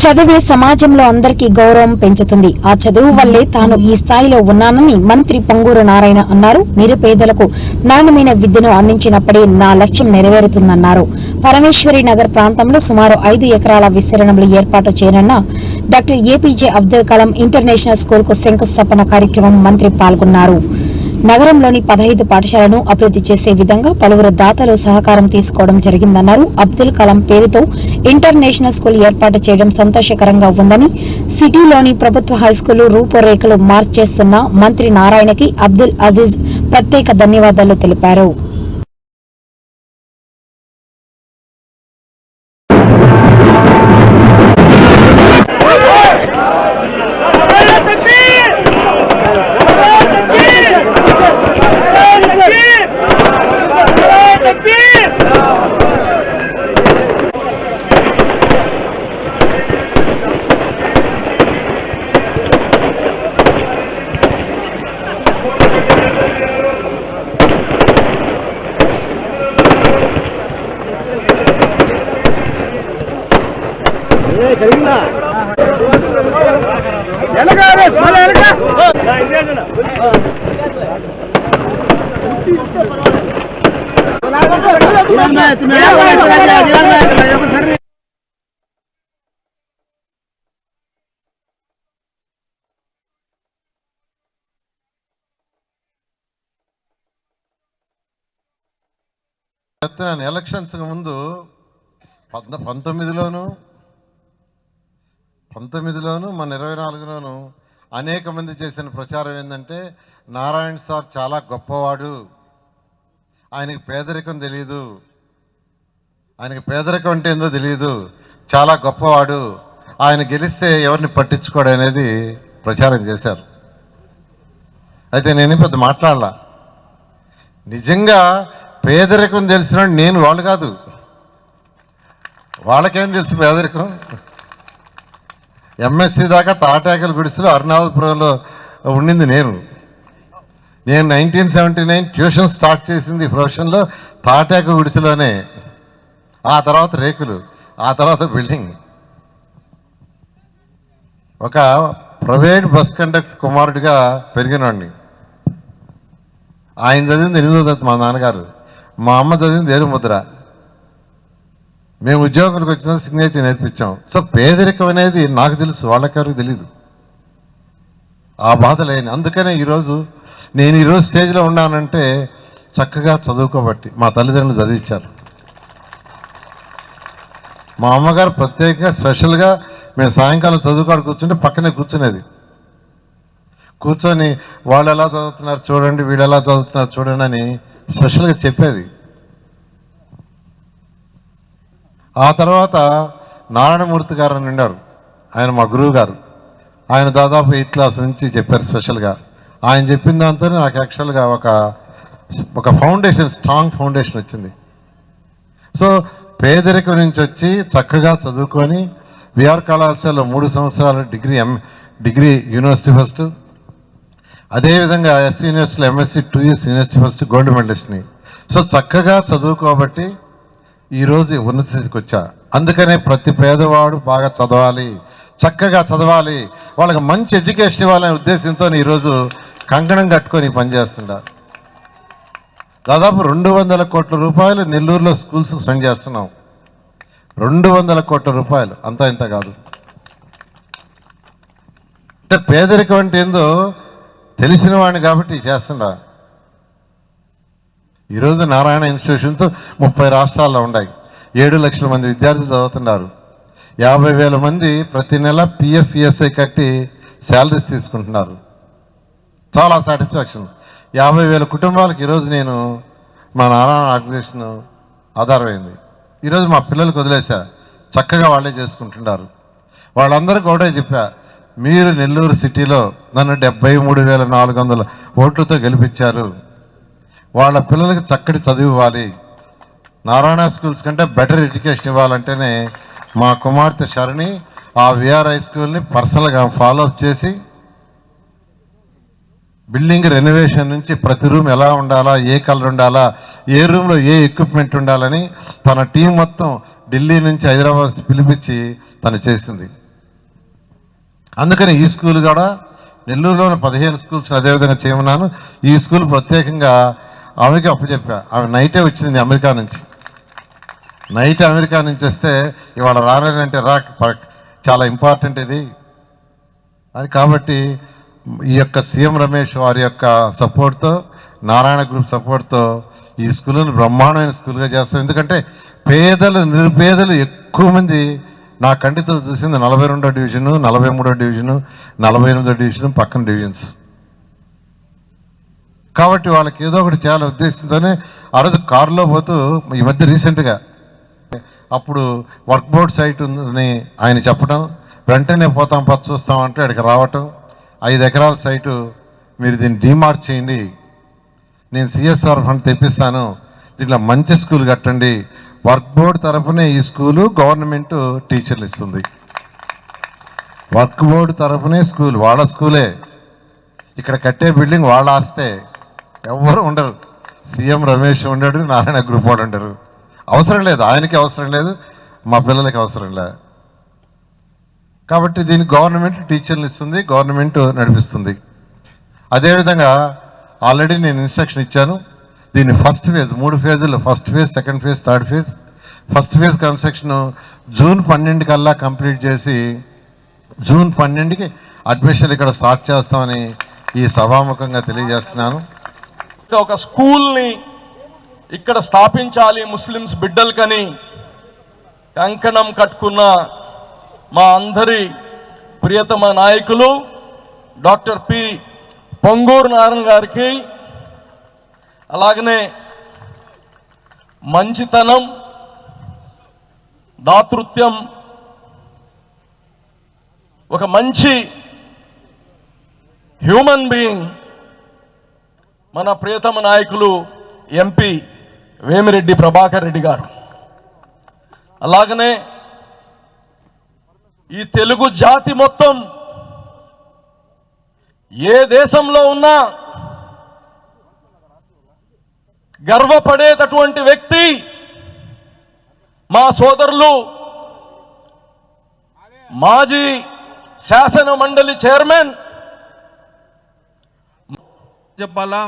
చదివే సమాజంలో అందరికీ గౌరవం పెంచుతుంది. ఆ చదువు వల్లే తాను ఈ స్థాయిలో ఉన్నానని మంత్రి పొంగూరు నారాయణ అన్నారు. నిరుపేదలకు నాణ్యమైన విద్యను అందించినప్పుడే నా లక్ష్యం నెరవేరుతుందన్నారు. పరమేశ్వరి నగర్ ప్రాంతంలో సుమారు 5 ఎకరాల విస్తీర్ణంలో ఏర్పాటు చేయనున్న doctor APJ Abdul Kalam international school కు శంకుస్థాపన కార్యక్రమం మంత్రి పాల్గొన్నారు. నగరంలోని 15 పాఠశాలను అభివృద్ధి చేసే విధంగా పలువురు దాతలు సహకారం తీసుకోవడం జరిగిందన్నారు. అబ్దుల్ కలాం పేరుతో ఇంటర్నేషనల్ స్కూల్ ఏర్పాటు చేయడం సంతోషకరంగా ఉందని, సిటీలోని ప్రభుత్వ హైస్కూల్ రూపురేఖలు మార్చేస్తున్న మంత్రి నారాయణకి అబ్దుల్ అజీజ్ ప్రత్యేక ధన్యవాదాలు తెలిపారు. ఎలక్షన్స్ ముందు 19లోను మన 24లోను అనేక మంది చేసిన ప్రచారం ఏంటంటే నారాయణ సార్ చాలా గొప్పవాడు, ఆయనకి పేదరికం తెలియదు, ఆయనకి పేదరికం అంటే ఏందో తెలియదు, చాలా గొప్పవాడు, ఆయన గెలిస్తే ఎవరిని పట్టించుకోడు అనేది ప్రచారం చేశారు. అయితే నేను పెద్ద మాట్లాడాల. నిజంగా పేదరికం తెలిసిన నేను, వాళ్ళు కాదు. వాళ్ళకేం తెలుసు పేదరికం? ఎంఎస్సి దాకా తాటాకల గుడిసెలో అరుణాచలపురంలో ఉండింది నేను 1979 ట్యూషన్ స్టార్ట్ చేసింది ప్రొఫెషన్లో తాటాక గుడిసెలోనే. ఆ తర్వాత రేకులు, ఆ తర్వాత బిల్డింగ్. ఒక ప్రైవేట్ బస్ కండక్టర్ కుమారుడిగా పెరిగినవాడిని. ఆయన చదివింది 8వ తరగతి మా నాన్నగారు, మా అమ్మ చదివింది 7 ముద్ర. మేము ఉద్యోగులకు వచ్చిన సిగ్నేచర్ నేర్పించాం. సో పేదరికం అనేది నాకు తెలుసు, వాళ్ళకెవరికి తెలీదు. ఆ బాధ లేని అందుకనే నేను ఈరోజు స్టేజ్లో ఉన్నానంటే చక్కగా చదువుకోబట్టి మా తల్లిదండ్రులు చదివించారు. మా అమ్మగారు ప్రత్యేకంగా స్పెషల్గా మేము సాయంకాలం చదువుకాడు కూర్చుంటే పక్కనే కూర్చునేది. కూర్చొని వాళ్ళు ఎలా చదువుతున్నారు చూడండి, వీళ్ళు ఎలా చదువుతున్నారు చూడండి అని స్పెషల్గా చెప్పేది. ఆ తర్వాత నారాయణమూర్తి గారు అని ఉండారు, ఆయన మా గురువు గారు. ఆయన దాదాపు 8th క్లాస్ నుంచి చెప్పారు స్పెషల్గా. ఆయన చెప్పిన దాంతో నాకు యాక్చువల్గా ఒక ఫౌండేషన్, స్ట్రాంగ్ ఫౌండేషన్ వచ్చింది. సో పేదరికం నుంచి వచ్చి చక్కగా చదువుకొని విఆర్ కళాశాలలో 3 సంవత్సరాలు డిగ్రీ యూనివర్సిటీ ఫస్ట్, అదేవిధంగా ఎస్ యూనివర్సిటీలో MSc 2 years university first, gold మెడలిస్ట్ని. సో చక్కగా చదువుకోబట్టి ఈరోజు ఉన్నత స్థితికి వచ్చా. అందుకనే ప్రతి పేదవాడు బాగా చదవాలి, చక్కగా చదవాలి, వాళ్ళకి మంచి ఎడ్యుకేషన్ ఇవ్వాలనే ఉద్దేశంతో ఈరోజు కంకణం కట్టుకొని పనిచేస్తున్నారు. దాదాపు 200 కోట్ల రూపాయలు నెల్లూరులో స్కూల్స్ స్పెండ్ చేస్తున్నాం. 200 కోట్ల రూపాయలు, అంతా ఇంత కాదు. అంటే పేదరికం అంటే ఏందో తెలిసిన వాడిని కాబట్టి చేస్తున్నా. ఈరోజు నారాయణ ఇన్స్టిట్యూషన్స్ 30 రాష్ట్రాల్లో ఉన్నాయి. 7 లక్షల మంది విద్యార్థులు చదువుతున్నారు. 50,000 మంది ప్రతి నెల పిఎఫ్ ఈఎస్ఐ కట్టి శాలరీస్ తీసుకుంటున్నారు. చాలా సాటిస్ఫాక్షన్. 50,000 కుటుంబాలకు ఈరోజు నేను మా నారాయణ ఆర్గనైజేషన్ ఆధారమైంది. ఈరోజు మా పిల్లలకు వదిలేసా, చక్కగా వాళ్ళే చేసుకుంటున్నారు. వాళ్ళందరికీ ఒకటే చెప్పా, మీరు నెల్లూరు సిటీలో నన్ను 73,400 ఓట్లతో గెలిపించారు. వాళ్ళ పిల్లలకి చక్కటి చదువు ఇవ్వాలి, నారాయణ స్కూల్స్ కంటే బెటర్ ఎడ్యుకేషన్ ఇవ్వాలంటేనే మా కుమార్తె శరణి ఆ విఆర్ హై స్కూల్ని పర్సనల్గా ఫాలోఅప్ చేసి బిల్డింగ్ రెనోవేషన్ నుంచి ప్రతి రూమ్ ఎలా ఉండాలా, ఏ కలర్ ఉండాలా, ఏ రూమ్లో ఏ ఎక్విప్మెంట్ ఉండాలని తన టీం మొత్తం ఢిల్లీ నుంచి హైదరాబాద్ పిలిపించి తను చేసింది. అందుకని ఈ స్కూల్ కూడా నెల్లూరులోని 15 స్కూల్స్ అదేవిధంగా చేయమన్నాను. ఈ స్కూల్ ప్రత్యేకంగా ఆమెకి అప్పచెప్పా. ఆమె నైటే వచ్చింది అమెరికా నుంచి. నైట్ అమెరికా నుంచి వస్తే ఇవాళ రాలేనంటే చాలా ఇంపార్టెంట్ ఇది అది. కాబట్టి ఈ యొక్క సీఎం రమేష్ వారి యొక్క సపోర్ట్తో, నారాయణ గ్రూప్ సపోర్ట్తో ఈ స్కూల్ని బ్రహ్మాండమైన స్కూల్గా చేస్తాం. ఎందుకంటే పేదలు, నిరుపేదలు ఎక్కువ మంది నా కంటితో చూసింది 42వ డివిజను, 43వ డివిజను, 48వ డివిజను, పక్కన డివిజన్స్. కాబట్టి వాళ్ళకి ఏదో ఒకటి చాలా ఉద్దేశంతోనే ఆ రోజు కారులో పోతూ ఈ మధ్య రీసెంట్గా అప్పుడు వర్క్ బోర్డ్ సైట్ ఉందని ఆయన చెప్పడం, వెంటనే పోతాం పచ్చ చూస్తామంటే అక్కడికి రావటం, 5 ఎకరాల సైటు మీరు దీన్ని డీమార్క్ చేయండి, నేను సిఎస్ఆర్ ఫండ్ తెప్పిస్తాను, దీంట్లో మంచి స్కూల్ కట్టండి. వర్క్ బోర్డు తరఫునే ఈ స్కూలు గవర్నమెంట్ టీచర్లు ఇస్తుంది. వర్క్ బోర్డు తరఫునే స్కూల్, వాళ్ళ స్కూలే. ఇక్కడ కట్టే బిల్డింగ్ వాళ్ళ ఆస్తే, ఎవరు ఉండరు. సీఎం రమేష్ ఉండడు, నారాయణ గ్రూప్ వాడు ఉండరు. అవసరం లేదు, ఆయనకి అవసరం లేదు, మా పిల్లలకి అవసరం లేదు. కాబట్టి దీనికి గవర్నమెంట్ టీచర్లు ఇస్తుంది, గవర్నమెంట్ నడిపిస్తుంది. అదేవిధంగా ఆల్రెడీ నేను ఇన్స్ట్రక్షన్ ఇచ్చాను. దీన్ని ఫస్ట్ ఫేజ్, 3 ఫేజులు, first phase, second phase, third phase. First phase construction June 12 కల్లా కంప్లీట్ చేసి జూన్ 12కి అడ్మిషన్ ఇక్కడ స్టార్ట్ చేస్తామని ఈ సభాముఖంగా తెలియజేస్తున్నాను. ఒక స్కూల్ని ఇక్కడ స్థాపించాలి ముస్లిమ్స్ బిడ్డలకని కంకణం కట్టుకున్న మా అందరి ప్రియతమ నాయకులు డాక్టర్ పి పొంగూరు నారాయణ గారికి, అలాగనే మంచితనం, దాతృత్వం, ఒక మంచి హ్యూమన్ బీయింగ్ మన ప్రియతమ నాయకులు ఎంపీ వేమిరెడ్డి ప్రభాకర్ రెడ్డి గారు. అలాగనే ఈ తెలుగు జాతి మొత్తం ఏ దేశంలో ఉన్నా గర్వపడేటటువంటి వ్యక్తి మా సోదరులు మాజీ శాసన మండలి చైర్మన్ చెప్పాలా,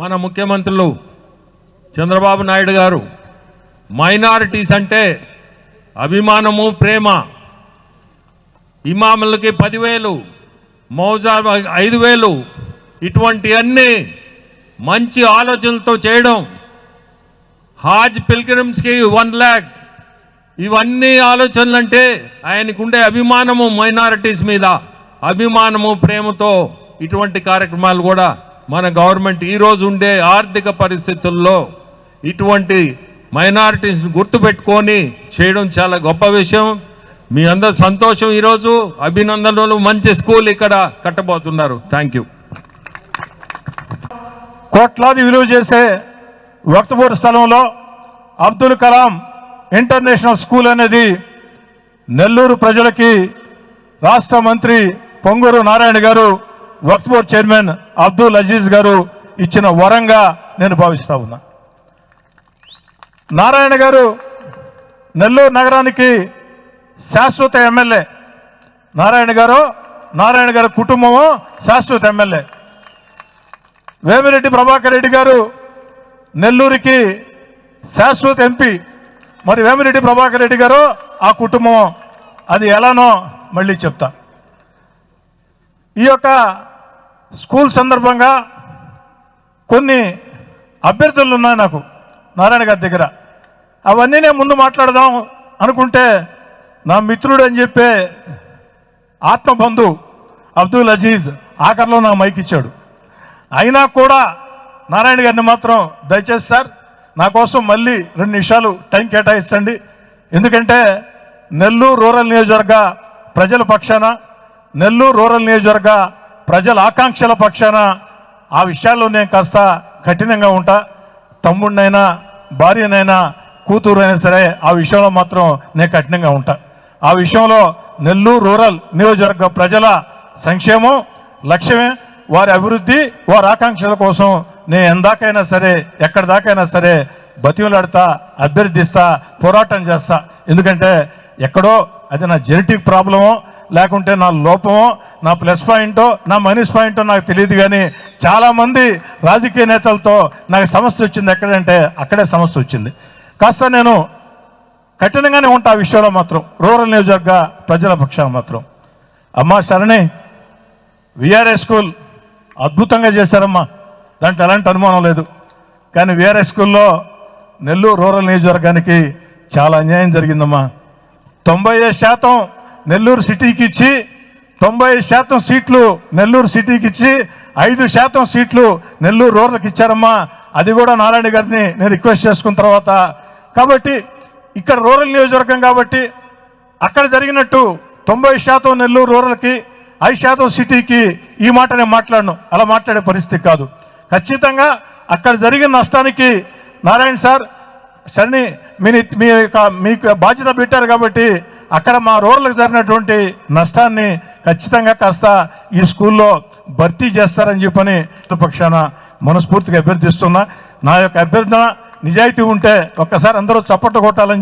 మన ముఖ్యమంత్రులు చంద్రబాబు నాయుడు గారు మైనారిటీస్ అంటే అభిమానము, ప్రేమ. ఇమాములకి 10,000, మౌజా 5,000, ఇటువంటి అన్ని మంచి ఆలోచనలతో చేయడం. హాజ్ పిల్గ్రిమ్స్కి 1 lakh, ఇవన్నీ ఆలోచనలు అంటే ఆయనకు ఉండే అభిమానము, మైనారిటీస్ మీద అభిమానము, ప్రేమతో ఇటువంటి కార్యక్రమాలు కూడా మన గవర్నమెంట్ ఈరోజు ఉండే ఆర్థిక పరిస్థితుల్లో ఇటువంటి మైనారిటీస్ని గుర్తుపెట్టుకొని చేయడం చాలా గొప్ప విషయం. మీ అందరు సంతోషం. ఈరోజు అభినందనలు. మంచి స్కూల్ ఇక్కడ కట్టబోతున్నారు. Thank you. కోట్లాది విలువ చేసే వక్తపూర్ స్థలంలో అబ్దుల్ కలాం ఇంటర్నేషనల్ స్కూల్ అనేది నెల్లూరు ప్రజలకి రాష్ట్ర మంత్రి పొంగూరు నారాయణ గారు, వక్తపూర్ చైర్మన్ అబ్దుల్ అజీజ్ గారు ఇచ్చిన వరంగా నేను భావిస్తా ఉన్నా. నారాయణ గారు నెల్లూరు నగరానికి శాశ్వత ఎమ్మెల్యే. నారాయణ గారు కుటుంబము శాశ్వత ఎమ్మెల్యే. వేమిరెడ్డి ప్రభాకర్ రెడ్డి గారు నెల్లూరుకి శాశ్వత ఎంపీ. మరి వేమిరెడ్డి ప్రభాకర్ రెడ్డి గారు ఆ కుటుంబం, అది ఎలానో మళ్ళీ చెప్తా. ఈ యొక్క స్కూల్ సందర్భంగా కొన్ని అభ్యర్థులు ఉన్నాయి నాకు నారాయణ గారి దగ్గర. అవన్నీ నేను ముందు మాట్లాడదాం అనుకుంటే నా మిత్రుడు అని చెప్పే ఆత్మబంధు అబ్దుల్ అజీజ్ ఆఖరిలో నా మైక్ ఇచ్చాడు. అయినా కూడా నారాయణ గారిని మాత్రం దయచేసి సార్ నా కోసం మళ్ళీ 2 నిమిషాలు టైం కేటాయించండి. ఎందుకంటే నెల్లూరు రూరల్ నియోజకవర్గ ప్రజల పక్షాన, నెల్లూరు రూరల్ నియోజకవర్గ ప్రజల ఆకాంక్షల పక్షాన ఆ విషయాల్లో నేను కాస్త కఠినంగా ఉంటా. తమ్ముడినైనా, భార్యనైనా, కూతురు అయినా సరే ఆ విషయంలో మాత్రం నేను కఠినంగా ఉంటా. ఆ విషయంలో నెల్లూరు రూరల్ నియోజకవర్గ ప్రజల సంక్షేమం లక్ష్యమే. వారి అభివృద్ధి, వారి ఆకాంక్షల కోసం నేను ఎందాకైనా సరే, ఎక్కడి దాకైనా సరే బతిమలాడతా, అభ్యర్థిస్తా, పోరాటం చేస్తా. ఎందుకంటే ఎక్కడో అది నా జెనెటిక్ ప్రాబ్లమో, లేకుంటే నా లోపమో నా ప్లస్ పాయింటో నా మైనస్ పాయింటో నాకు తెలియదు, కానీ చాలామంది రాజకీయ నేతలతో నాకు సమస్య వచ్చింది ఎక్కడంటే అక్కడే సమస్య వచ్చింది. కాస్త నేను కఠినంగానే ఉంటా ఆ విషయంలో మాత్రం, రూరల్ నియోజకవర్గ ప్రజల పక్షాన మాత్రం. అమ్మా శరణి, విఆర్ఎస్ స్కూల్ అద్భుతంగా చేశారమ్మా, దాంట్లో ఎలాంటి అనుమానం లేదు. కానీ విఆర్ఎస్ స్కూల్లో నెల్లూరు రూరల్ నియోజకవర్గానికి చాలా అన్యాయం జరిగిందమ్మా. 95% నెల్లూరు సిటీకి ఇచ్చి 95% సీట్లు నెల్లూరు సిటీకి ఇచ్చి 5% సీట్లు నెల్లూరు రూరల్కి ఇచ్చారమ్మా. అది కూడా నారాయణ గారిని నేను రిక్వెస్ట్ చేసుకున్న తర్వాత, కాబట్టి ఇక్కడ రూరల్ నియోజకవర్గం కాబట్టి అక్కడ జరిగినట్టు 90% నెల్లూరు రూరల్కి 5% సిటీకి ఈ మాట నేను మాట్లాడను, అలా మాట్లాడే పరిస్థితి కాదు. ఖచ్చితంగా అక్కడ జరిగిన నష్టానికి నారాయణ సార్ శరణి మీకు బాధ్యత పెట్టారు కాబట్టి అక్కడ మా రూరల్కి జరిగినటువంటి నష్టాన్ని ఖచ్చితంగా కాస్త ఈ స్కూల్లో భర్తీ చేస్తారని చెప్పని పక్షాన మనస్ఫూర్తిగా అభ్యర్థిస్తున్నా. నా యొక్క అభ్యర్థన నిజాయితీ ఉంటే ఒక్కసారి అందరూ చప్పట్లు కొట్టాలని